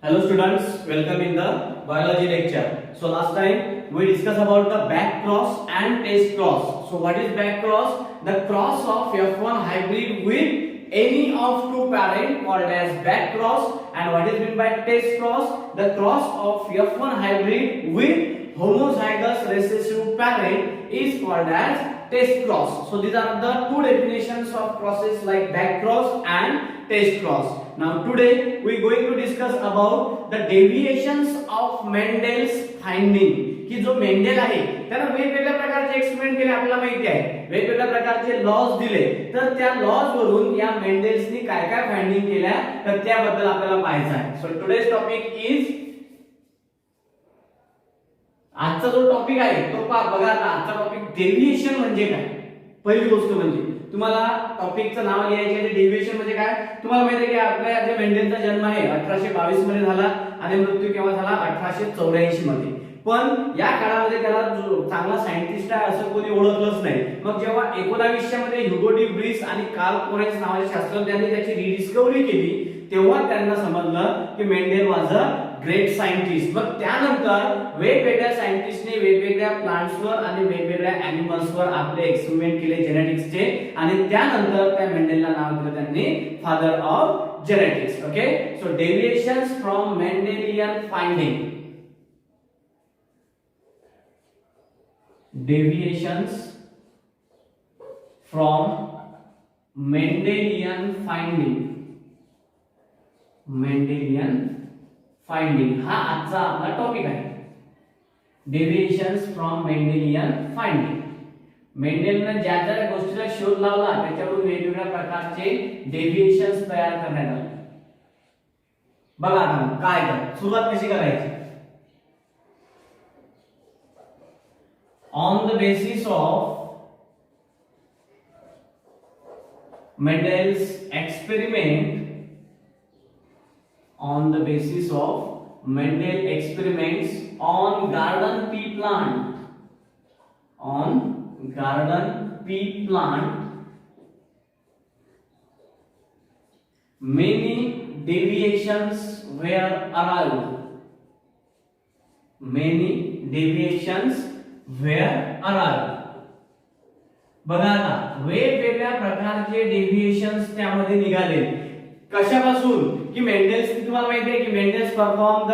Hello students, welcome in the biology lecture. So last time we discussed about the back cross and test cross. So what is back cross? The cross of F1 hybrid with any of two parent called as back cross. And what is meant by test cross? The cross of F1 hybrid with homozygous recessive parent is called as test cross. So these are the two definitions of crosses like back cross and test cross. Now today we are going to discuss about the deviations of Mendel's finding. की जो Mendel आहे त्याने वेगवेगळ्या प्रकारचे experiment केले आपल्याला माहिती आहे, वेगवेगळ्या प्रकारचे लॉज दिले, तर त्या लॉज वरून या मेंडेल्सनी काय काय फाइंडिंग केल्या तर त्याबद्दल आपल्याला पाहायचं आहे. सो टुडेज टॉपिक इज, आजचा जो टॉपिक आहे तो बघा. आजचा टॉपिक डेव्हिएशन म्हणजे काय. पहिली गोष्ट म्हणजे तुम्हाला टॉपिकचं नाव लिहायचे आहे. डेव्हिएशन म्हणजे काय तुम्हाला माहिती आहे की आपल्या जे मेंडेलचा जन्म आहे 1822 मध्ये झाला आणि मृत्यू केव्हा झाला 1884 मध्ये. पण या काळामध्ये त्याला चांगला सायंटिस्ट आहे असं कोणी ओळखलंच नाही. मग जेव्हा 1900 मध्ये ह्युगो डी व्हिस आणि कार्ल कोरेन्स नावाच्या शास्त्रज्ञांनी त्याची रिडिस्कव्हरी केली तेव्हा त्यांना समजलं की Mendel was a great scientist. मग त्यानंतर वेगवेगळ्या सायंटिस्टने वेगवेगळ्या प्लांट्सवर आणि वेगवेगळ्या ॲनिमल्सवर आपले एक्सपेरिमेंट केले जेनेटिक्सचे आणि त्यानंतर त्या मेंडेलला नाव दिलं त्यांनी father of genetics. Okay, so deviations from Mendelian finding. Deviations from Mendelian finding. Mendelian finding हा आजचा आपला टॉपिक आहे. Deviations from Mendelian finding. मेंडेलने ज्या ज्या गोष्टीला शोध लावला त्याच्यावरून वेगवेगळ्या प्रकारचे डेव्हिएशन्स तयार करण्यात आले. बघा आता काय तर सुरुवात कशी करायची. On the basis of Mendel's experiment, on the basis of Mendel experiments on garden pea plant, on garden pea plant, many deviations were arrived. Many deviations where arrived. बघा आता वेगवेगळ्या प्रकारचे डेव्हिएशन्स त्यामध्ये निघाले. कशापासून की मेंडेल्स, तुम्हाला माहिती आहे की Mendels perform the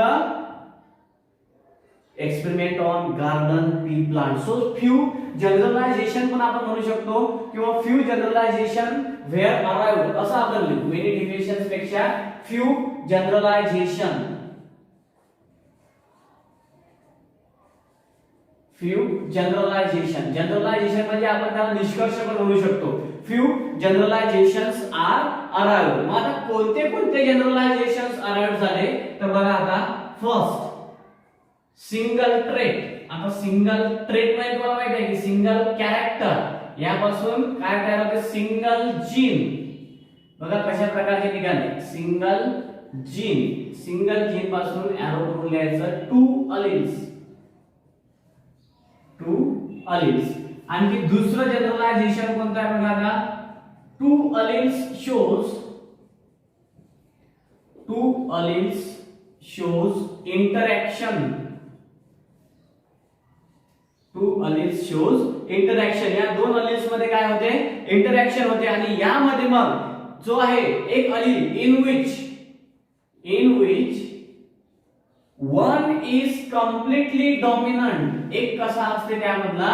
experiment on garden pea plant. So few generalization पण आपण म्हणू शकतो किंवा फ्यू जनरलायझेशन वेअर अराइव्ड असं आपण लिहू. मेनी डेव्हिएशन्स पेक्षा few generalisation, few generalisation. Generalisation म्हणजे आपण त्याला निष्कर्ष पण म्हणू शकतो. Few generalisations are arrived. मग आता कोणते कोणते जनरलायझेशन्स अराइव्ड झाले तर बघा आता फर्स्ट सिंगल ट्रेट. आता सिंगल ट्रेट म्हणजे तुम्हाला माहिती आहे की सिंगल कॅरेक्टर यापासून काय तयार होते सिंगल जीन. बघा कशा प्रकारचे निघाले सिंगल जीन. सिंगल जीन पासून एरो करून लिहायचं टू अलिल्स, टू अलिल्स. आणखी दुसरं जनरलायझेशन कोणतं आहे बघा आता two alleles shows, two alleles shows interaction, two alleles shows interaction. या दोन अलिल्स मध्ये काय होते इंटरॅक्शन होते आणि यामध्ये मग जो आहे एक allele in which one is completely dominant. एक कसा असते त्यामधला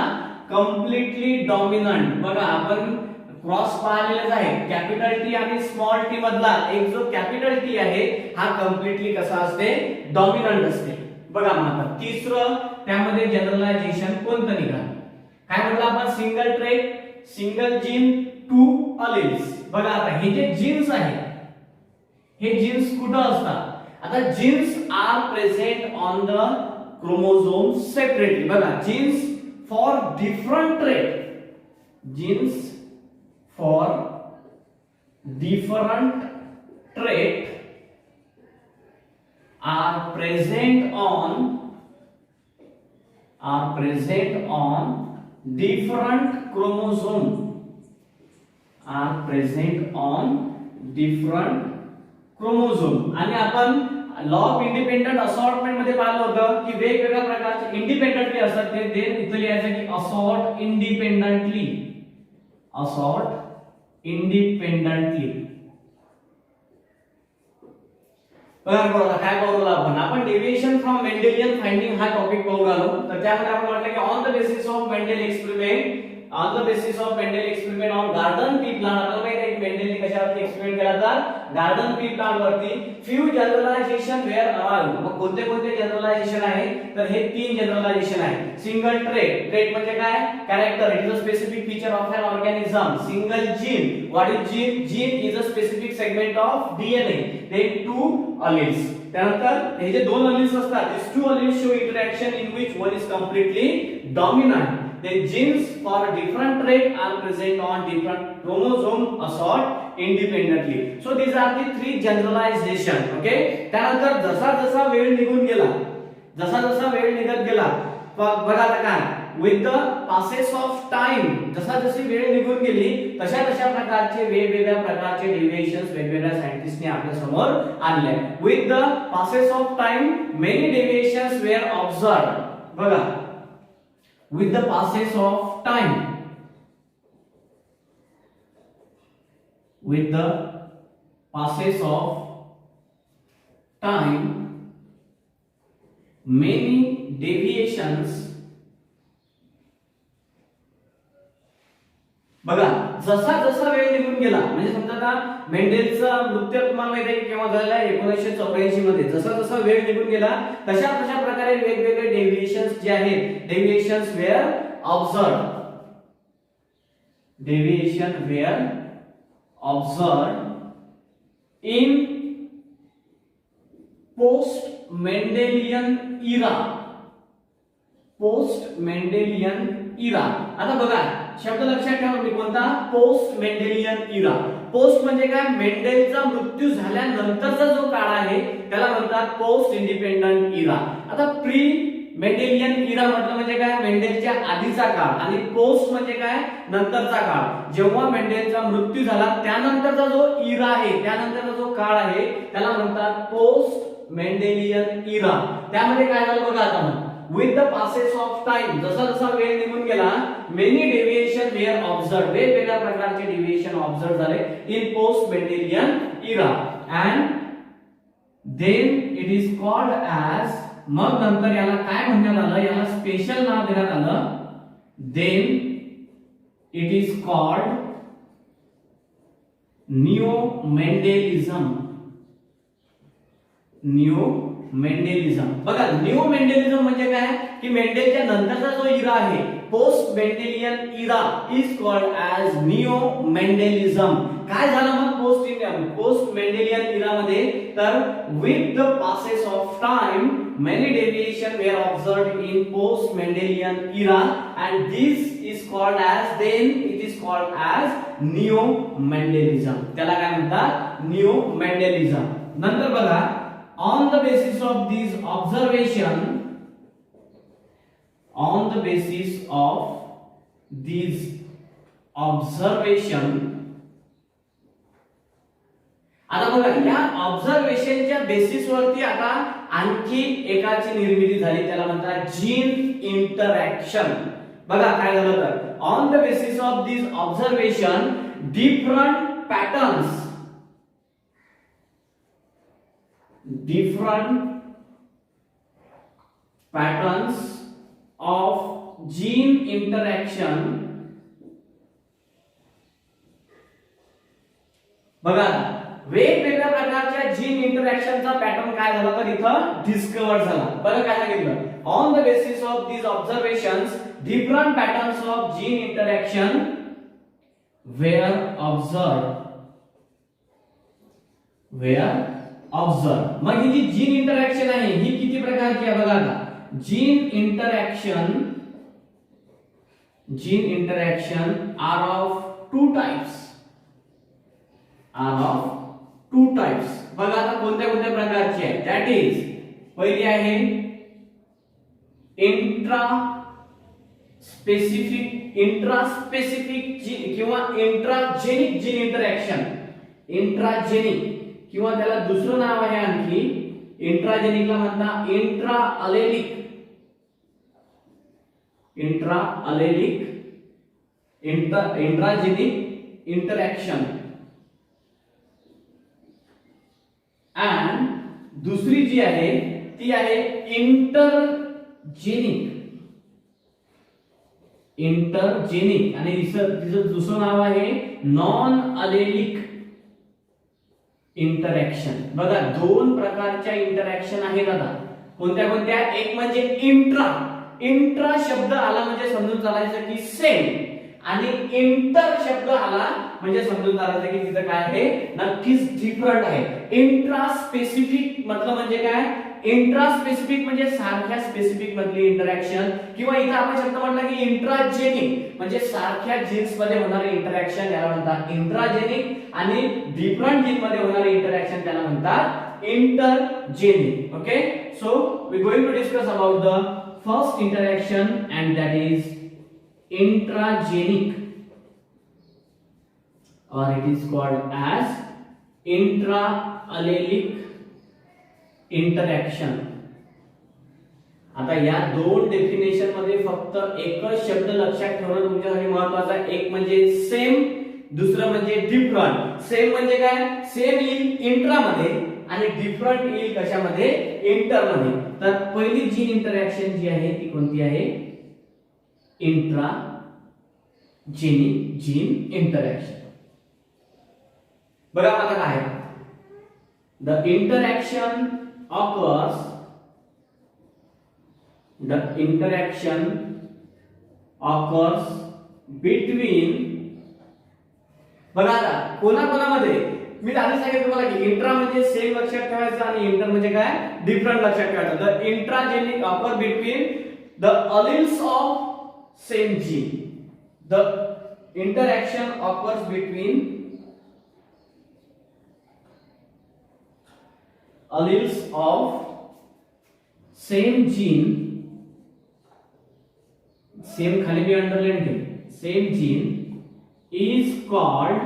completely dominant. बघा आपण क्रॉस पाहिलेलाच आहे. कॅपिटल टी आणि स्मॉल टी मधला एक जो कॅपिटल टी आहे हा कम्प्लिटली कसा असते डॉमिनंट असते. बघा मग आता तिसरं त्यामध्ये जनरलायझेशन कोणतं निघालं काय म्हटलं आपण single trait, single gene, two alleles. बघा आता हे जे जीन्स आहे हे जीन्स कुठं असतात. आता genes are present on the chromosome separately. बघा genes for different trait, genes for different trait are present on different chromosome, are present on different chromosome. आणि आपण लॉ ऑफ इंडिपेंडंट असॉर्टमेंट मध्ये पाहिलं होतं की वेगवेगळ्या प्रकारचे इंडिपेंडेंटली असतात ते इथे लिहायचं की असॉर्ट इंडिपेंडंटली, असॉर्ट इंडिपेंडंटली. बघा काय पाहू आपण डेव्हिएशन फ्रॉम मेंडेलियन फाइंडिंग हा टॉपिक पाहू आलो. तर त्यामध्ये आपण म्हटलं की on the basis of Mendel experiment, on the basis of Mendel experiment on garden pea plant. आता माहिती आहे मेंडेलने कशावरती एक्सपेरिमेंट केला तर गार्डन पी प्लांट वरती. Few generalization were around. मग कोणते कोणते जनरलायझेशन आहे तर हे 3 जनरलायझेशन आहे. सिंगल ट्रेट, ट्रेट म्हणजे काय character, it is a specific feature of an organism. Single gene, what is gene, gene is a specific segment of DNA. Then 2 alleles. त्यानंतर हे जे 2 अलिल्स असतात this 2 alleles show interaction in which one is completely dominant. The genes for different trait are present on different chromosome assort independently. So these are the 3 generalization. Okay. त्यानंतर जसा जसा वेळ निघून गेला, जसा जसा वेळ निघत गेला बघा आता काय with the passage of time, जसा जशी वेळ निघून गेली तशा तशा प्रकारचे वेगवेगळ्या प्रकारचे डेव्हिएशन्स वेगवेगळ्या सायंटिस्टने आपल्या समोर आणले. With the passage of time many deviations were observed. बघा with the passage of time, with the passage of time many deviations. बघा जसा जसा वेळ निघून गेला म्हणजे समजा आता मेंडेलचा मृत्यू तुम्हाला माहिती आहे केव्हा झालेला आहे 1984 मध्ये. जसा जसा वेळ निघून गेला तशा तशा प्रकारे वेगवेगळे डेव्हिएशन्स जे आहेत deviations were observed, deviation were observed in post Mendelian era, post Mendelian era. आता बघा शब्द लक्षात ठेवा मी कोणता पोस्ट मेंडेलियन इरा. पोस्ट म्हणजे काय मेंडेलचा मृत्यू झाल्यानंतरचा जो काळ आहे त्याला म्हणतात पोस्ट इंडिपेंडंट इरा. आता प्री मेंडेलियन इरा म्हटलं म्हणजे काय मेंडेलच्या आधीचा काळ आणि पोस्ट म्हणजे काय नंतरचा काळ. जेव्हा मेंडेलचा मृत्यू झाला त्यानंतरचा जो इरा आहे त्यानंतरचा जो काळ आहे त्याला म्हणतात पोस्ट मेंडेलियन इरा. त्यामध्ये काय झालं बघा आता मग with the passage of time जसा जसा वेळ निघून गेला many deviation were observed, वेगवेगळ्या प्रकारचे डेव्हिएशन ऑब्झर्व झाले in post Mendelian era and then it is called as, मग नंतर याला काय म्हणण्यात आलं याला स्पेशल नाव देण्यात आलं. then it is called neo Mendelism, neo मेंडेलिझम. बघा न्यू मेंडेलिझम म्हणजे काय की मेंडेलच्या नंतरचा जो इरा आहे post Mendelian era is called as new Mendelism. काय झालं मग पोस्ट मेंडेलियन इरा मध्ये तर with the passes of time many deviation were observed in post Mendelian era and this is called as then it is called as new Mendelism. त्याला काय म्हणतात new मेंडेलिझम. नंतर बघा on the basis of these observation, on the basis of these observation, आता बघा या ऑब्झर्वेशनच्या basis वरती आता आणखी एकाची निर्मिती झाली त्याला म्हणतात जीन इंटरॅक्शन. बघा काय झालं तर on the basis of this observation different patterns, different patterns of gene interaction. बघा वेगवेगळ्या प्रकारच्या जीन इंटरॅक्शनचा पॅटर्न काय झाला तर इथं डिस्कवर झाला. बघा काय सांगितलं on the basis of these observations different patterns of gene interaction were observed, were observe. मग ही जी जीन इंटरॅक्शन आहे ही किती प्रकारची आहे बघा आता gene interaction are of 2 types, are of 2 types. बघा आता कोणत्या कोणत्या प्रकारची आहे दॅट इज पहिली आहे इंट्रास्पेसिफिक जीन किंवा इंट्राजेनिक जीन इंटरॅक्शन. इंट्राजेनिक किंवा त्याला दुसरं नाव आहे आणखी इंट्राजेनिकला म्हणता इंट्रा अलेलिक इंट्राजेनिक इंटरॅक्शन. अँड दुसरी जी आहे ती आहे इंटरजेनिक आणि तिचं दुसरं नाव आहे नॉन अलेलिक इंटरॅक्शन. बघा दोन प्रकारच्या इंटरॅक्शन आहेत आता. कोणत्या कोणत्या? एक म्हणजे इंट्रा शब्द आला म्हणजे समजून चालायचं की सेम, आणि इंटर शब्द आला म्हणजे समजून चालायचं की तिथं काय आहे, नक्कीच डिफरंट आहे. इंट्रा स्पेसिफिक मतलब म्हणजे काय? इंट्रा स्पेसिफिक म्हणजे सारख्या स्पेसिफिक मधली इंटरॅक्शन, किंवा इथं आपण शब्द म्हटला की इंट्राजेनिक म्हणजे सारख्या जीन्स मध्ये होणारे इंटरॅक्शन याला म्हणतात इंट्राजेनिक, आणि डिफरंट जीन मध्ये होणारे इंटरॅक्शन त्याला म्हणतात intergenic. Okay, so we going to discuss about the first interaction and that is intragenic, or it is called as intraallelic interaction. आता या दोन डेफिनेशन मध्ये फक्त एकच शब्द लक्षात ठेवणं तुमच्यासाठी महत्त्वाचं आहे. एक म्हणजे सेम, दुसरं म्हणजे डिफरंट. सेम म्हणजे काय? सेम येईल इंट्रा मध्ये आणि डिफरंट येईल कशामध्ये? इंटर मध्ये. तर पहिली जीन इंटरॅक्शन जी आहे ती कोणती आहे? Intragenic gene interaction. बघा आता काय आहे? द इंटरॅक्शन occurs between, बघा आता कोणाकोणामध्ये. मी आधी सांगितलं तुम्हाला की इंट्रा म्हणजे सेम लक्षात ठेवायचं आणि इंटर म्हणजे काय? डिफरंट लक्षात ठेवायचं. The intragenic occur between the alleles of same gene. The interaction occurs between alleles of same gene, same खाली भी अंडरलाइन के same gene is called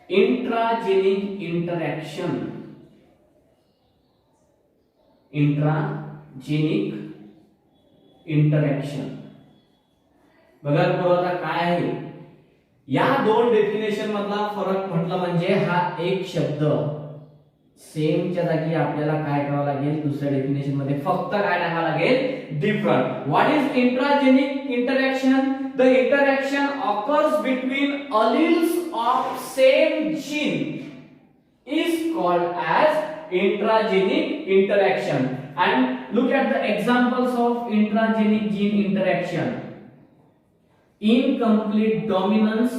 intragenic interaction. Intragenic interaction. बघा आता काय आहे या दोन डेफिनेशन मधला फरक म्हटलं म्हणजे हा एक शब्द सेमच्या जागी आपल्याला काय करावं लागेल? दुसऱ्या डेफिनेशन मध्ये फक्त काय टाकावं लागेल? Different. What is intragenic interaction? The interaction occurs between alleles of same gene is called as intragenic interaction. And look at the examples of intragenic gene interaction. Incomplete dominance,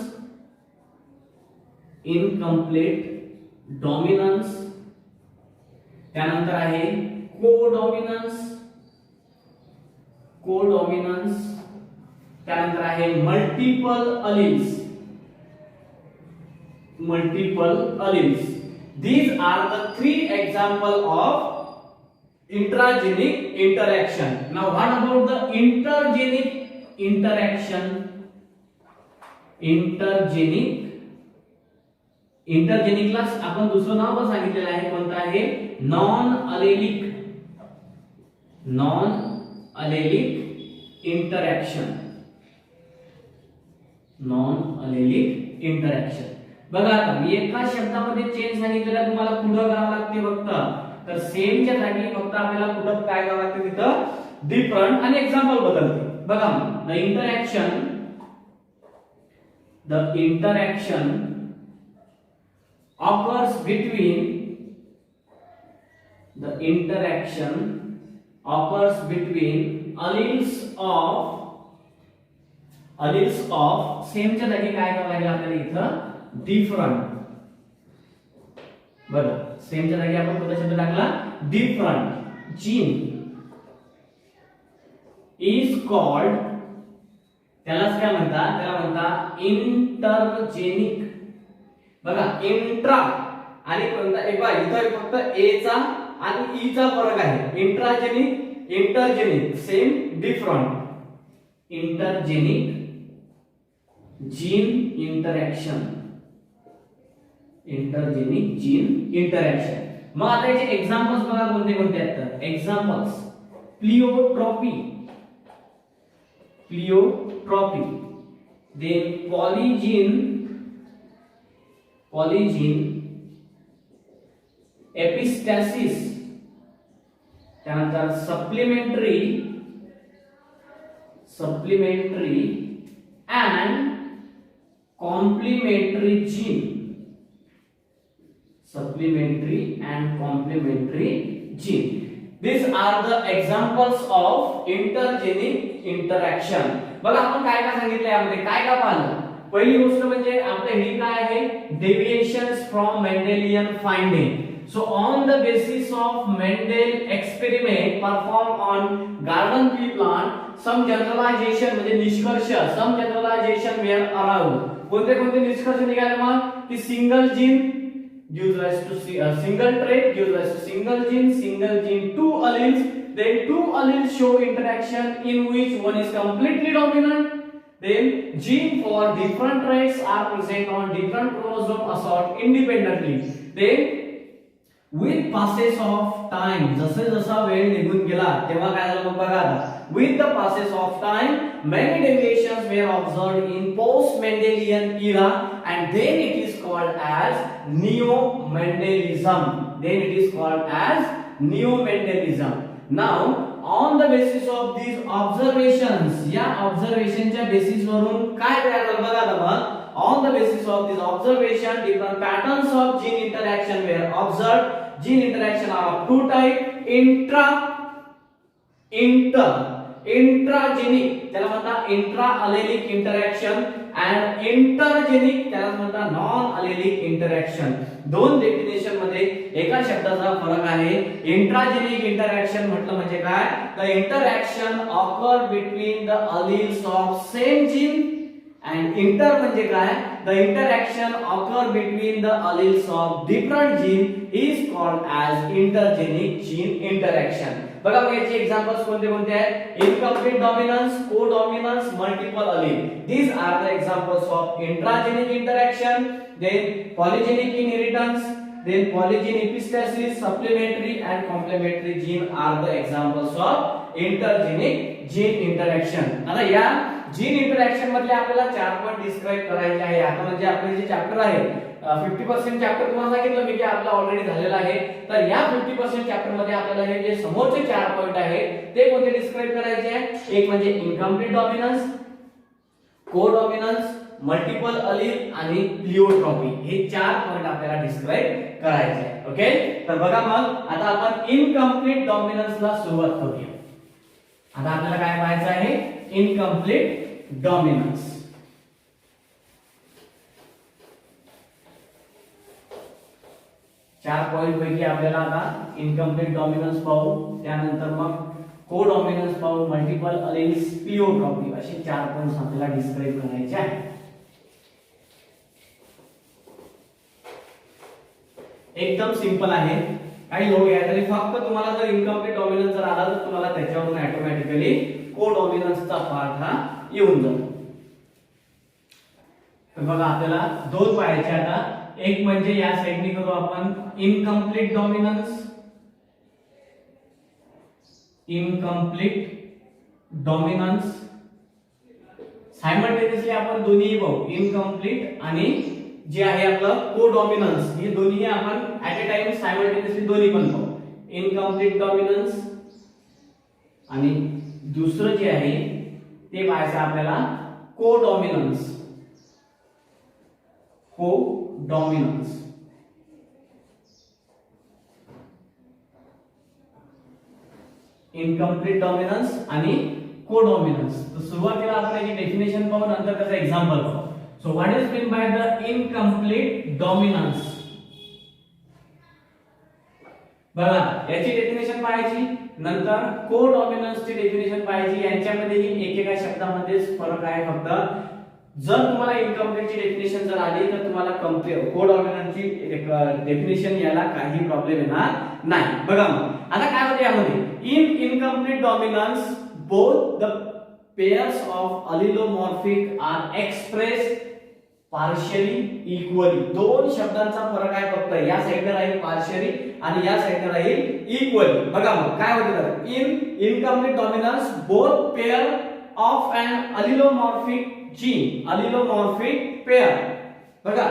त्यानंतर आहे कोडॉमिनन्स, त्यानंतर आहे multiple अलिल्स. These are the three example of intragenic interaction. Now what about the intergenic interaction? इंटरजेनिकला आपण दुसरं नाव पण सांगितलेलं आहे. कोणतं आहे? Non allelic interaction. बघा आता मी एका शब्दामध्ये चेंज सांगितलेला तुम्हाला पुढे करावं लागते फक्त. तर सेमच्या जागी फक्त आपल्याला कुठं काय करावं लागतं? तिथं डिफरंट आणि एक्झाम्पल बदलते. बघा the interaction occurs between alleles of same च्या जागी काय करावं लागेल आपल्याला? इथं डिफरंट. बघा सेम च्या जागी आपण कोणता शब्द टाकला? डिफरंट. जीन इज कॉल्ड, त्यालाच काय म्हणतात? त्याला म्हणतात इंटरजेनिक. बघा इंट्रा आणि कोणता? एक बघा इथं फक्त ए चा आणि ई चा फरक आहे. Intragenic intergenic same different. Intergenic gene interaction. मग आता याचे एक्झाम्पल्स बघा कोणते कोणते आहेत तर examples pleiotropy then polygene epistasis, त्यानंतर supplementary and complementary gene. These are the examples of intergenic interaction. बघा आपण काय काय सांगितलं यामध्ये, काय काय पाहिलं. पहिली गोष्ट म्हणजे आपल्या ही काय आहे, deviations from Mendelian finding. So on the basis of Mendel experiment performed on garden pea plant, some generalization म्हणजे निष्कर्ष, some generalization were arrived. कोणते कोणते निष्कर्ष निघाले मग, की single gene gives rise to single trait, gives rise to single gene, two alleles, then two alleles show interaction in which one is completely dominant, then gene for different traits are present on different chromosome asort independently. Then with passage of time, जसे जसा वेळ निघून गेला तेव्हा काय झालं बघा आता, with the passage of time many deviations were observed in post Mendelian era and then it is called as neo Mendelism. Now on the basis of these observations, या ऑब्झर्वेशनच्या बेसिस वरून काय तयार झालं बघा आता, on the basis of this observation different patterns of gene interaction were observed. Gene interaction are of two type, intragenic त्याला म्हणतात intra अलेलिक interaction and intergenic त्याला म्हणतात नॉन अलेलिक इंटरॅक्शन. दोन डेफिनेशन मध्ये एका शब्दाचा फरक आहे. इंट्राजेनिक इंटरॅक्शन म्हटलं म्हणजे काय, the interaction occur between the alleles of same gene and inter म्हणजे काय, the interaction occur between the alleles of different gene is called as intergenic gene interaction. बघा मग याचे एक्झाम्पल्स कोणते कोणते आहेत, incomplete dominance, codominance, multiple allele. these are the examples of intragenic interaction. Then polygenic inheritance, then polygene epistasis, supplementary and complementary gene are the examples of intergenic gene interaction. आता या gene interaction मधले आपल्याला 4 point describe करायचे आहे. आता म्हणजे आपले जे चॅप्टर आहे 50% चॅप्टर तुम्हाला सांगितलं मी की आपला ऑलरेडी झालेला आहे. तर या 50% चॅप्टर मध्ये आपल्याला हे जे समोरचे 4 पॉइंट आहेत ते कोणते डिस्क्राइब करायचे आहे. एक म्हणजे इनकम्प्लीट डॉमिनन्स, कोडॉमिनन्स, मल्टिपल अलील आणि प्लिओट्रॉपी. हे 4 पॉइंट आपल्याला डिस्क्राइब करायचे आहे. ओके, तर बघा मग आता आपण इनकम्प्लीट डॉमिनन्सला सुरुवात करूया. आता आपल्याला काय पाहायचं आहे, इनकम्प्लीट डॉमिनन्स. चार पॉइंट पैकी आपल्याला आता इनकम्प्लीट डॉमिनन्स पाहू, त्यानंतर मग कोडॉमिनन्स पाहू, मल्टिपल अलील्स, प्लिओट्रॉपी असे 4 पॉइंट्स आपल्याला डिस्क्राइब करायचे आहेत. एकदम सिंपल आहे, काही लोक आहे तरी फक्त तुम्हाला जर इनकम्प्लीट डॉमिनन्स जर आला तर तुम्हाला त्याच्यावरून ऑटोमॅटिकली कोडॉमिनन्सचा पार्ट हा येऊन जातो. तर बघा आपल्याला दोन पाहायचे आता. एक म्हणजे या साइडनी करू आपण इनकम्प्लीट डॉमिनन्स, सायमल्टेनियसली आपण दोन्ही बघू, इनकम्प्लीट आणि जे आहे आपलं कोडॉमिनन्स, हे दोन्ही आपण ऍट अ टाइम सायमल्टेनियसली दोन्ही पण पाहू. इनकम्प्लीट डॉमिनन्स आणि दुसरं जे आहे ते पाहायचं आपल्याला कोडॉमिनन्स. इनकम्प्लीट डॉमिनन्स आणि कोडॉमिनन्स. तर सुरुवातीला आपण याची डेफिनेशन पाहू, नंतर त्याचा एक्झाम्पल पाहू. So what is meant by the incomplete dominance? बघा याची डेफिनेशन पाहायची, नंतर कोडॉमिनन्स ची डेफिनेशन पाहायची. यांच्यामध्येही एकेका शब्दामध्ये फरक आहे फक्त. जर तुम्हाला इनकम्प्लीट ची डेफिनेशन जर आली तर तुम्हाला कोडॉमिनन्स ची डेफिनेशन याला काही प्रॉब्लेम येणार नाही. बघा मग आता काय होते यामध्ये, in incomplete dominance both the pairs of allelomorphic are expressed partially equally, दोन शब्दांचा फरक आहे फक्त, या साइडला राहील पार्शियली आणि या साइडला राहील इक्वली. बघा मग काय होतं, in incomplete dominance both pair of an allelomorphic gene, allelomorphic pair. बघा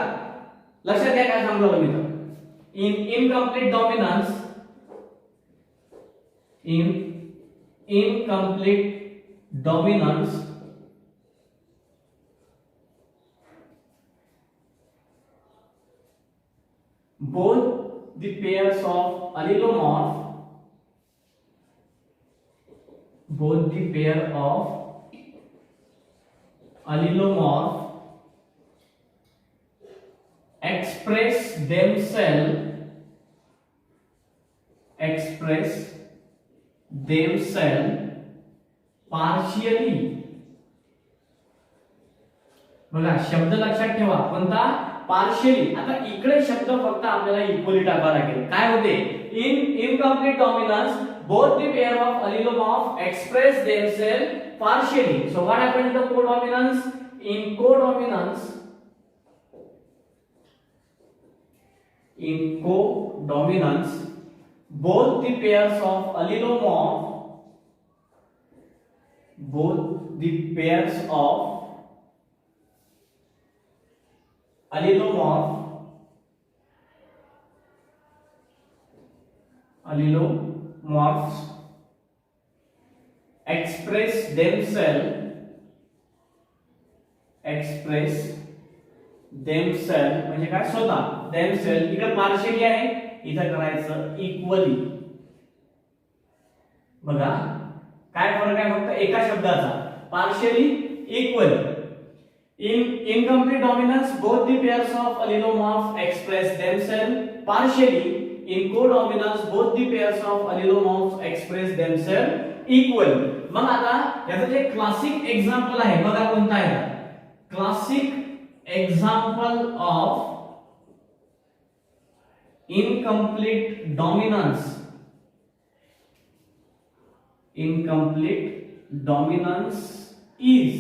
लक्षात घ्या काय सांगतो मी, in incomplete dominance, in incomplete dominance both the pairs of allelomorph, both the pair of allelomorph express themselves partially. बघा शब्द लक्षात ठेवा कोणता, पार्शियली. आता इकडे शब्द फक्त आपल्याला इक्वली टाकावा लागेल. काय होते, in incomplete dominance both the pair of allelomorph express themselves partially. So what happened in the codominance? In codominance both the pairs of allelomorph allelomorphs express themselves म्हणजे काय, स्वतः. themselves इकडे पार्शियली आहे, इथं करायचं इक्वली. बघा काय फरक आहे, फक्त एका शब्दाचा, partially equally. In incomplete dominance both the pairs of allelomorph express themselves partially. In codominance both the pairs of allelomorphs express themselves equally. मग आता याचं जे क्लासिक एक्झाम्पल आहे बघा कोणता आहे, classic example of incomplete dominance is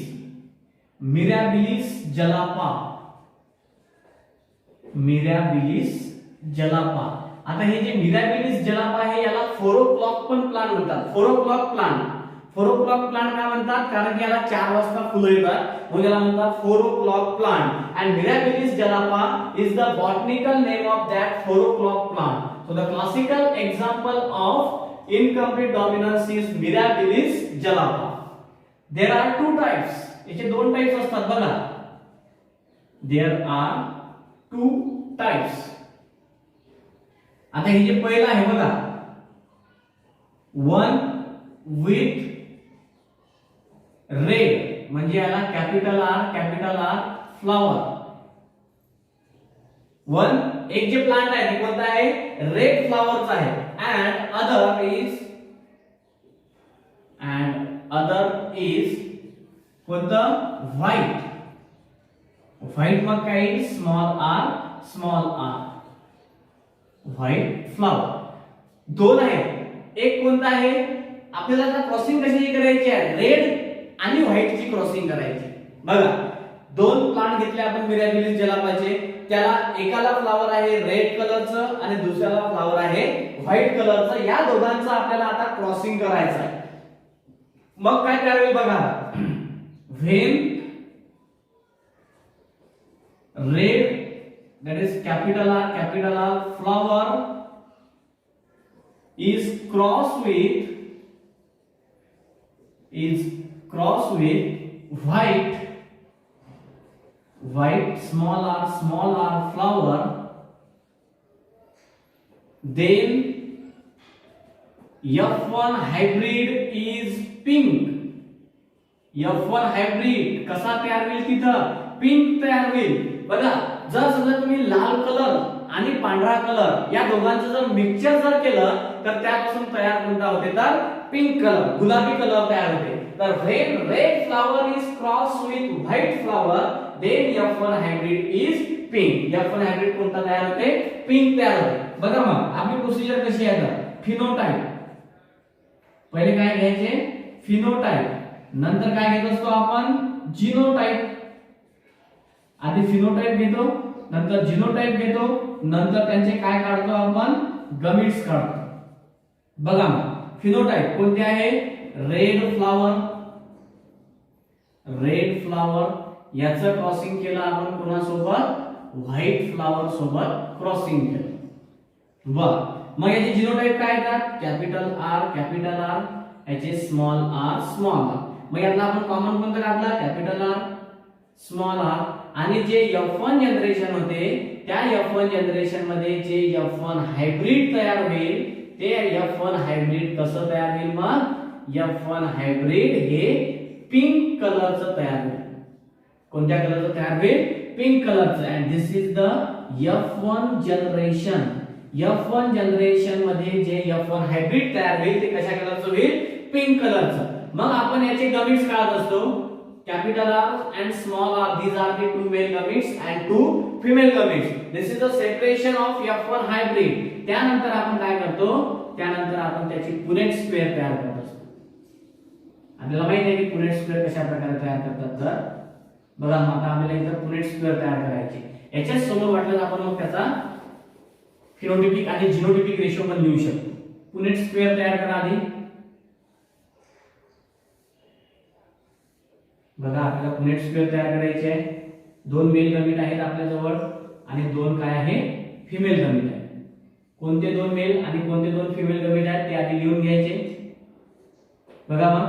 mirabilis जलापा. आता हे जे मिराबिलिस जलापा आहे याला 4 o'clock पण प्लांट म्हणतात. 4 o'clock प्लांट काय म्हणतात, कारण की याला 4 वाजता फुलं येतात म्हणून याला म्हणतात 4 o'clock plant. And Mirabilis jalapa is the botanical name of that 4 o'clock plant. So the classical example of incomplete dominance is Mirabilis jalapa. There are 2 types, याचे 2 टाइप्स असतात बघा. There are 2 types. आता हे जे पहिलं आहे बघा, वन विथ रेड म्हणजे याला कॅपिटल आर फ्लावर. वन एक जे प्लांट आहे ते कोणता आहे, रेड फ्लावरचा आहे. अँड अदर इज कोणतं, व्हाईट. मग काय, स्मॉल आर व्हाईट फ्लावर. 2 आहेत, एक कोणता आहे, आपल्याला क्रॉसिंग कशी करायची आहे, रेड आणि व्हाईटची क्रॉसिंग करायची. बघा 2 प्लांट घेतले आपण मिराबिलिस जलापाचे, त्याला एकाला फ्लावर आहे रेड कलरचं आणि दुसऱ्याला फ्लावर आहे व्हाईट कलरचं. या दोघांचं आपल्याला आता क्रॉसिंग करायचं आहे. मग काय करावे बघा, when red that is capital R flower is crossed with white small r flower, then F1 hybrid is pink. F1 hybrid कसा तयार होईल, तिथं पिंक तयार होईल. बघा जर समजा तुम्ही लाल कलर आणि पांढरा कलर या दोघांचं जर मिक्सचर जर केलं तर त्यापासून तयार कोणता होते, तर पिंक कलर, गुलाबी कलर तयार होते. तर when red flower is cross with white flower then F1 hybrid is pink. F1 hybrid कोणता तयार होते, पिंक तयार होते. बघा मग आपली प्रोसिजर कशी आहे, तर फिनोटाइप पहिले काय घ्यायचे, फिनोटाइप. नंतर काय घेत असतो आपण, जीनोटाइप. आधी फिनोटाइप घेतो, नंतर जिनोटाइप घेतो, नंतर त्यांचे काय काढतो आपण, गमिट्स काढतो. बघा फिनोटाइप कोणते आहे, रेड फ्लावर याचं क्रॉसिंग केलं आपण कोणासोबत, व्हाईट फ्लावर सोबत क्रॉसिंग केलं. बर मग याचे जिनोटाइप काय येतात, कॅपिटल आर, याचे स्मॉल आर. मग यातला आपण कॉमन कोणतं काढला, कॅपिटल आर, स्मॉल आर. आणि जे F1 जनरेशन होते त्या F1 जनरेशन मध्ये जे F1 हायब्रिड तयार होईल ते F1 हायब्रिड कसं तयार होईल, मग F1 हायब्रिड हे पिंक कलरचं तयार होईल. कोणत्या कलरचं तयार होईल, पिंक कलरचं. And this is the F1 generation. F1 generation मध्ये जे F1 हायब्रिड तयार होईल ते कशा कलरचं होईल, पिंक कलरचं. मग आपण याचे गमिट्स काढत असतो, capital R and small r, these are the two male gametes and two female gametes. This is the separation of F1 hybrid. त्यानंतर आपण काय करतो, त्यानंतर आपण त्याची पुनेट स्क्वेअर तयार करत असतो. आपल्याला माहिती आहे की पुनेट स्क्वेअर कशा प्रकारे तयार करतात. तर बघा आता आपल्याला इथं पुनेट स्क्वेअर तयार करायची. याच्या समोर वाटलं आपण मग त्याचा फिनोटिपिक आणि जिनोटिपिक रेशो पण लिहू शकतो. पुनेट स्क्वेअर तयार करा आधी. बघा आपल्याला पुनेट स्क्वेअर तयार करायचे आहे. दोन मेल गमीट आहेत आपल्या जवळ आणि दोन काय आहे, फिमेल गमीट आहेत. कोणते दोन मेल आणि कोणते दोन फिमेल गमीट आहेत ते आधी लिहून घ्यायचे. बघा मग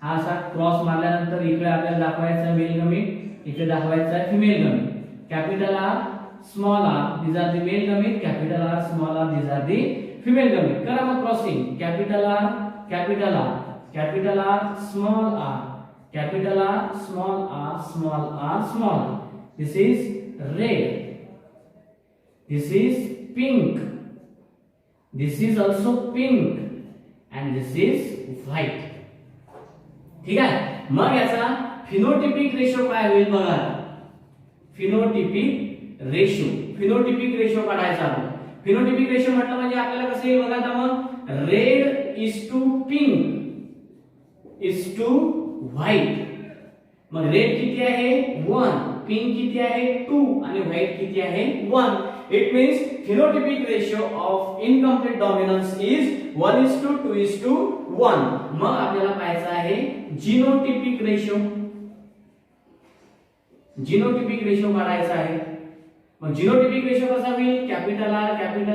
हा असा क्रॉस मारल्यानंतर इकडे आपल्याला दाखवायचा मेल गमीट, इकडे दाखवायचा female gamete. Capital R, small R, these are the male gamete. Capital R, small r, these are the female gamete. करा मग crossing. Capital R, capital R, capital R, small R, capital R, small r, small r, small r. This is red. This is pink. This is also pink. And this is white. ठीक आहे. मग याचा phenotypic ratio काय होईल बघा. Phenotypic ratio काढायचा आपण. Phenotypic ratio म्हटलं म्हणजे आपल्याला कसं येईल बघा. आता मग red is to pink is to white. मग रेड किती आहे, 1, पिंक किती आहे, 2 आणि व्हाईट किती आहे, 1. It means phenotypic ratio of incomplete dominance is 1:2, 2:1. मग आपल्याला पाहायचं आहे जिनोटिपिक रेशो काढायचा आहे. मग जिनोटिपिक रेशो कसा होईल, capital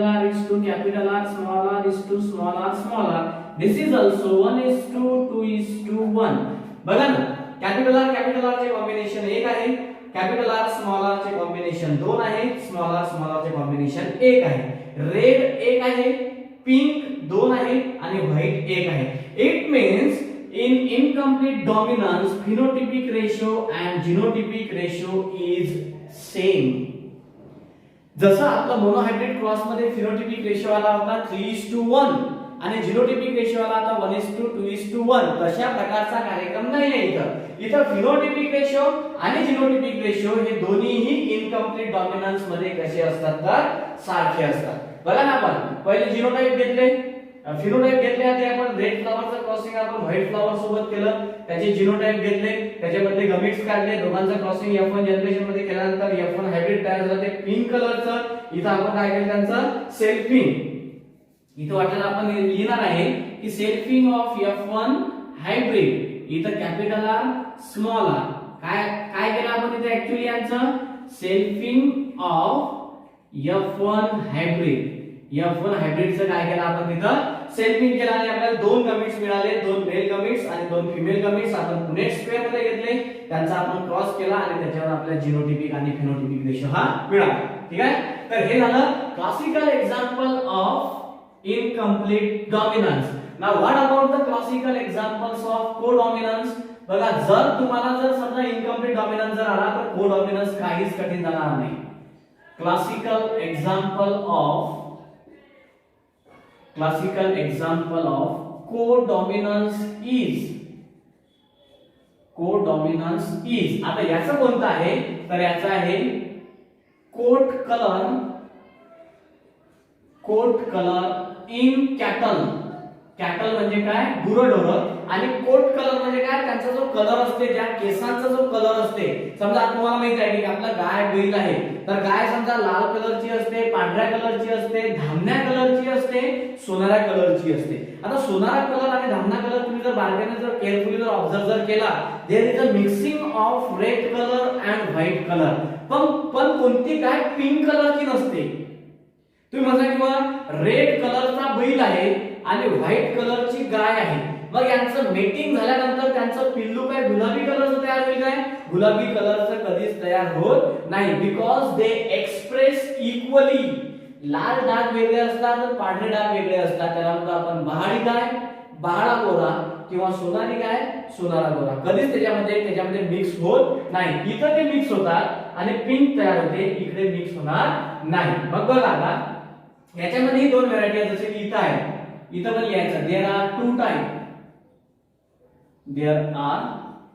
R is to capital R, small R is to small R. This is also 1:2, 2:1. बघा ना, कॅपिटल आर चे कॉम्बिनेशन 1 आहे, कॅपिटल आर स्मॉल आर चे कॉम्बिनेशन 2 आहे, स्मॉल आर चे कॉम्बिनेशन 1 आहे. रेड 1 आहे, पिंक 2 आहे आणि व्हाईट 1 आहे. It means in incomplete dominance phenotypic ratio and genotypic ratio is same. जसं आपला मोनोहायब्रिड क्रॉस मध्ये फिनोटिपिक रेशो आला होता 3:1 आणि जिनोटिपिक रेशो आला होता 1:2, 2:1. तशा प्रकारचा कार्यक्रम नाही आहे इथं फिनोटिपिक रेशो आणि जिनोटिपिक रेशो हे दोन्हीही इनकम्प्लीट डॉमिनन्स मध्ये कसे असतात तर सारखे असतात. बघा ना, आपण पहिले जिनोटाइप घेतले, फिनोटाइप घेतले, आधी आपण रेड फ्लॉवरचं क्रॉसिंग आपण व्हाईट फ्लॉवर सोबत केलं, त्याचे जिनोटाइप घेतले, त्याच्यामध्ये गमिट्स काढले, दोघांचं क्रॉसिंग F1 जनरेशन मध्ये केल्यानंतर F1 हायब्रिड तयार झालं ते पिंक कलरचं. इथं आपण काय केलं, त्यांचं सेल्फिंग. इथं वाटलं आपण लिहिणार आहे की सेल्फिंग ऑफ F1 हायब्रिड. इथं कॅपिटल आर, स्मॉल आर. काय केलं आपण इथे ऍक्च्युअली यांचं selfing of F1 hybrid. F1 हायब्रिडचं काय केलं आपण तिथं सेल्फिंग केलं आणि आपल्याला दोन गमिट्स मिळाले, दोन मेल गमिट्स आणि दोन फिमेल गमिट्स. आपण पुनेट स्क्वेअर मध्ये घेतले, त्यांचा आपण क्रॉस केला आणि त्याच्यावर आपल्याला जिनोटिपिक आणि फिनोटिपिक रेशो हा मिळाला. ठीक आहे. तर हे झालं classical example of incomplete dominance. Now what about the classical examples of codominance. बघा, जर तुम्हाला जर समजा इनकम्प्लीट डॉमिनन्स जर आला तर कोडॉमिनन्स काहीच कठीण जाणार नाही. Classical example of codominance is. आता याचं कोणतं आहे तर याचं आहे coat colour in cattle. Cattle म्हणजे काय, गुरढोरं. आणि कोट कलर म्हणजे काय, त्यांचा जो कलर असते, ज्या केसांचा जो कलर असते. समजा तुम्हाला माहित आहे की आपला गाय बैल आहे, तर गाय समजा लाल कलरची असते, पांढऱ्या कलरची असते, धामण्या कलरची असते, सोनाऱ्या कलरची असते. आता सोनारा कलर आणि धामणा कलर तुम्ही जर बारकाईने जर केअरफुली जर ऑब्झर्व जर केला, there is a mixing of red colour and white colour. पण कोणती गाय पिंक कलरची नसते. तुम्ही म्हणता किंवा रेड कलरचा बैल आहे आणि व्हाईट कलरची गाय आहे, मग यांचं मेटिंग झाल्यानंतर त्यांचं पिल्लू काय गुलाबी कलरचं तयार होईल काय, गुलाबी कलरचं कधीच तयार होत नाही. Because they express equally. लाल डाग वेगळे असतात तर पांढरे डाग वेगळे असतात. त्याला म्हणतो आपण बहाडी गाय, बहाडा गोरा, किंवा सोनारी गाय, सोनारा गोरा. कधीच त्याच्यामध्ये मिक्स होत नाही. इथं ते मिक्स होतात आणि पिंक तयार होते, इकडे मिक्स होणार नाही. मग बघा आता याच्यामध्ये दोन व्हरायटी आहेत, जसे इथं आहे, इथं पण लिहायचं there are two type, there are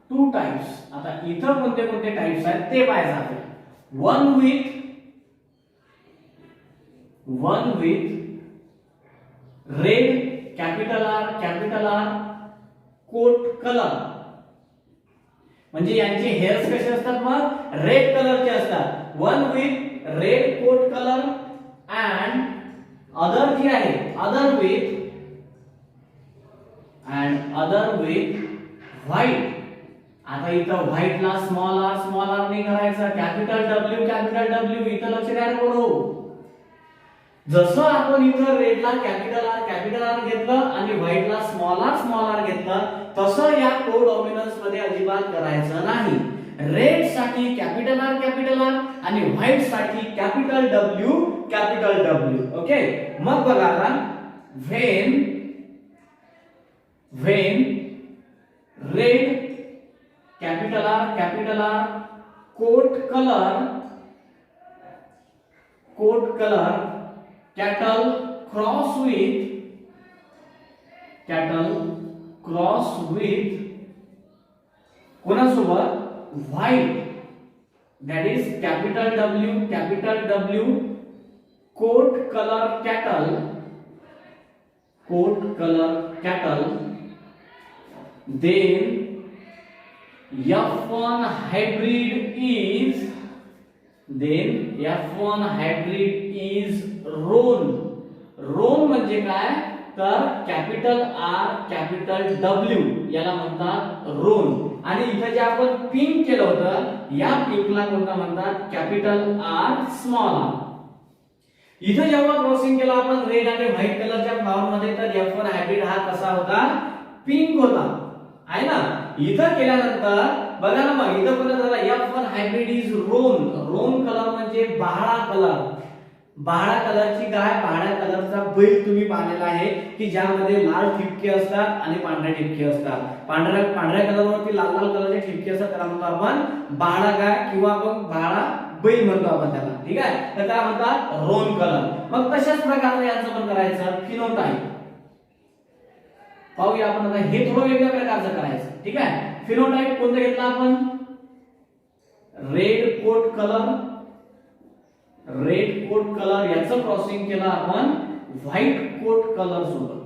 two types. आता इथं कोणते कोणते टाइप्स आहेत ते पाहायचं आपल्याला. One with red capital R coat colour. म्हणजे यांचे हेअर्स कसे असतात, मग रेड कलरचे असतात. One with red coat colour and other जी आहे अदर विथ व्हाईट. आता इथं व्हाईट ला स्मॉल आर नाही करायचं, कॅपिटल डब्ल्यू इथं लक्ष द्या करू. जसं आपण इथं रेडला कॅपिटल आर घेतलं आणि व्हाईटला स्मॉल आर घेतलं, तसं या कोडॉमिनन्स मध्ये अजिबात करायचं नाही. रेड साठी कॅपिटल आर आणि व्हाईट साठी कॅपिटल डब्ल्यू. ओके. मग बघा आता when red capital R coat colour cattle cross with कोणासोबत, white. that is capital W coat color cattle then F1 hybrid is रोन म्हणजे काय, तर कॅपिटल आर कॅपिटल डब्ल्यू याला म्हणतात रोन. आणि इथे जे आपण पिंक केलं होतं, या पिंकला कोणता म्हणतात, कॅपिटल आर स्मॉल आर. इथे जेव्हा क्रॉसिंग केलं आपण रेड आणि व्हाईट कलरच्या फ्लॉवर मध्ये, तर F1 हायब्रिड हा कसा होता, पिंक होता, आहे ना. इथं केल्यानंतर बघा ना, मग इथं कोणता झाला, F1 hybrid is Ron colour म्हणजे बहाडा कलरची गाय, बहाडा कलरचा बैल तुम्ही पाहिलेला आहे की ज्यामध्ये लाल ठिपके असतात आणि पांढरे ठिपके असतात. पांढऱ्या कलरवरती लाल कलरचे ठिपके असतात, त्याला म्हणतो आपण बहाडा गाय किंवा मग बहाडा बैल म्हणतो आपण त्याला. ठीक आहे, तर त्याला म्हणतात रोन कलर. मग तशाच प्रकारे यांचं पण करायचं फिनोटाइप. पाहूया आपण आता, हे थोडं वेगळ्या प्रकारचं करायचं. ठीक आहे, फिनोटाइप कोणतं घेतलं आपण, रेड कोट कलर याचं क्रॉसिंग केलं आपण व्हाईट कोट कलर सोबत.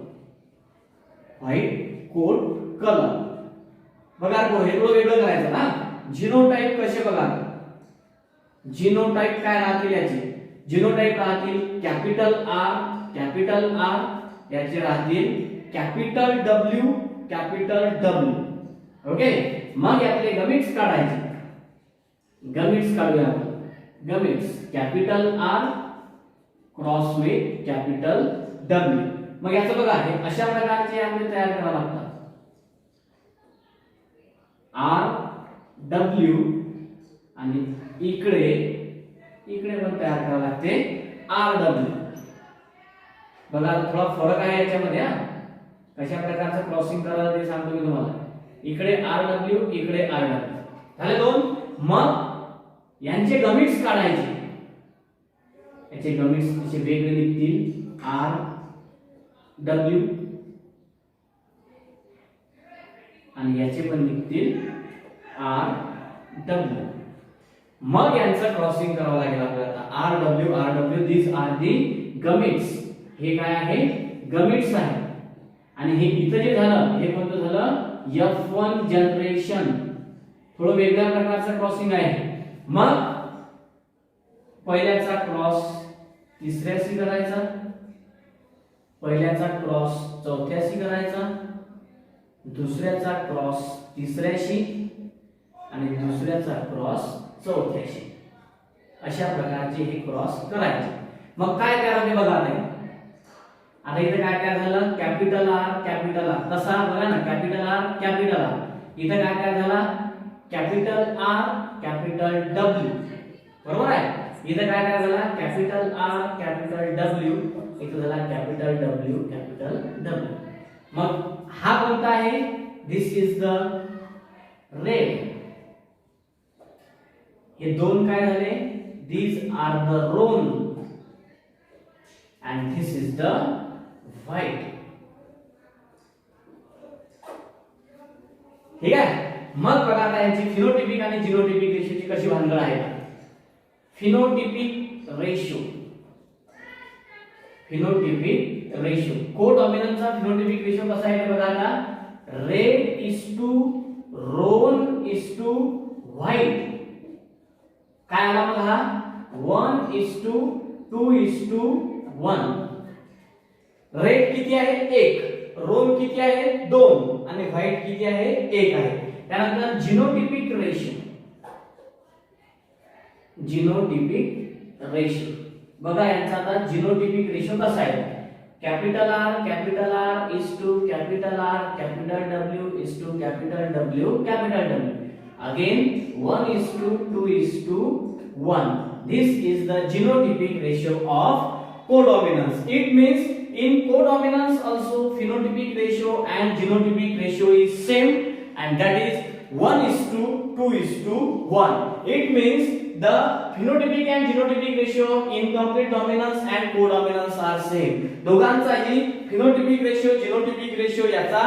बघा हे थोडं वेगळं करायचं ना. जिनोटाइप कसे बघा, जिनोटाइप काय राहतील याचे, जिनोटाइप राहतील कॅपिटल आर याचे राहतील कॅपिटल डब्ल्यू. ओके. मग यातले गमिट्स काढायचे, काढूया आपण. Gametes capital R cross with capital W. मग याचं बघा हे अशा प्रकारचे आपल्याला तयार करावं लागतात. आर डब्ल्यू आणि इकडे पण तयार करावं लागते आर डब्ल्यू. बघा थोडा फरक आहे याच्यामध्ये. कशा प्रकारचं क्रॉसिंग करायचं ते सांगतो मी तुम्हाला. इकडे आर डब्ल्यू, इकडे आर डब्ल्यू झाले दोन. मग यांचे गमिट्स काढायचे, याचे गमिट्स असे वेगळे निघतील, आर डब्ल्यू आणि याचे पण निघतील आर डब्ल्यू. मग यांचं क्रॉसिंग करावं लागेल आपल्याला. R W this are the gametes. हे काय आहे, गमिट्स आहे. आणि हे इथं जे झालं हे कोणतं झालं F1 जनरेशन, थोडं वेगळ्या प्रकारचं क्रॉसिंग आहे. मग पहिल्याचा क्रॉस तिसऱ्याशी करायचा, पहिल्याचा क्रॉस चौथ्याशी करायचा, दुसऱ्याचा क्रॉस तिसऱ्याशी आणि दुसऱ्याचा क्रॉस चौथ्याशी, अशा प्रकारचे हे क्रॉस करायचे. मग काय करायचे बघा आता इथे काय काय झालं, कॅपिटल आर कसा बघा ना, कॅपिटल आर इथे काय काय झाला, कॅपिटल आर कॅपिटल डब्ल्यू, बरोबर आहे. इथे काय काय झाला, कॅपिटल आर कॅपिटल डब्ल्यू, इथे झाला कॅपिटल डब्ल्यू. मग हा कोणता आहे, दिस इज द रेड. हे दोन काय झाले, these are the roan and this is the white. ठीक आहे. मग बघा आता याची फिनोटिपिक आणि जिनोटिपिक रेशोची कशी भानगड आहे. फिनोटिपिक रेशो कोडॉमिनंटचा फिनोटिपिक रेशो कसा आहे बघा आता, red is to roan is to white. काय आला मग हा 1:2:1. रेड किती आहे 1, रोन किती आहे 2 आणि व्हाईट किती आहे 1 आहे. त्यानंतर जिनोटिपिक रेशो बघा यांचा आता जिनोटिपिक रेशो कसा आहे, capital R is to capital R capital W is to capital W. Again 1:2:1. This is the genotypic ratio of codominance. It means in codominance also phenotypic ratio and genotypic ratio is same, and that is 1:2:1. It means the phenotypic and genotypic ratio of incomplete dominance and codominance are same. दोघांचाही phenotypic ratio genotypic ratio याचा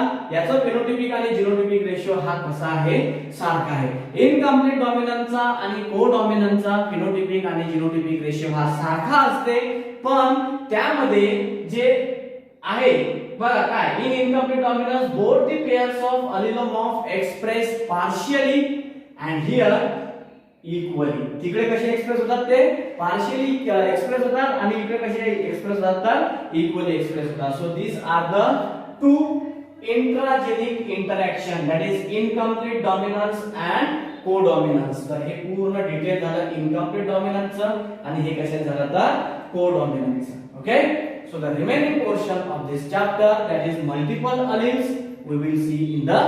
phenotypic आणि genotypic ratio हा कसा आहे, सारखा आहे. Incomplete डॉमिनन्सचा आणि कोडॉमिनन्सचा फिनोटिपिक आणि जिनोटिपिक रेशो हा सारखा असते, पण त्यामध्ये जे आहे बघा काय, in incomplete dominance both the pairs of allelomorph express partially and here equally. तिकडे कसे एक्सप्रेस होतात ते पार्शियली एक्सप्रेस होतात आणि इकडे कसे एक्सप्रेस होतात तर इक्वली एक्सप्रेस होतात. So this are the two intragenic interaction, that is incomplete dominance and codominance. तर हे पूर्ण डिटेल झालं इनकम्प्लीट डॉमिनन्सचं आणि हे कशात झालं तर कोडॉमिनन्सचं. Okay, so the remaining portion of this chapter, that is multiple alleles, we will see in the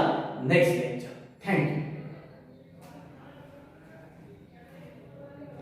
next lecture. Thank you.